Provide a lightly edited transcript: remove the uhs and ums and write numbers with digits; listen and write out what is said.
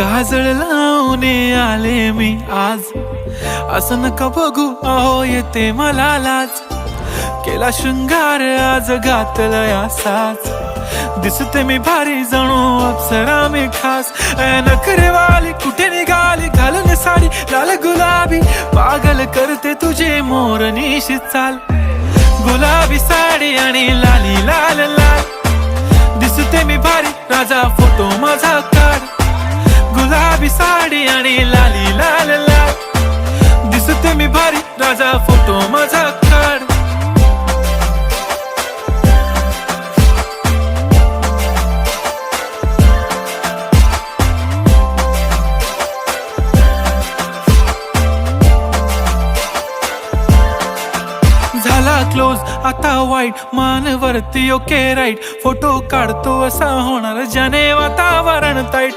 काजळ लावून आले मी आज, असं नका बघू अहो येते मला लाज. केला शृंगार आज घातलाय असाच, दिसते मी भारी जणू अप्सरा मी खास. नखरेवाली कुठे निघाली घालून साडी लाल गुलाबी, पागल करते तुझे मोरनीशी चाल. गुलाबी साडी आणि लाली लाल लाल, दिसते मी भारी राजा फोटो माझा काढ. गुलाबी साडी आणि लाली लाल लाल, दिसते मी भारी राजा फोटो माझा काढ. झाला क्लोज आता वाईट, मान वरती ओके राईट, फोटो काढतो असा होणार ज्याने वातावरण ताईट.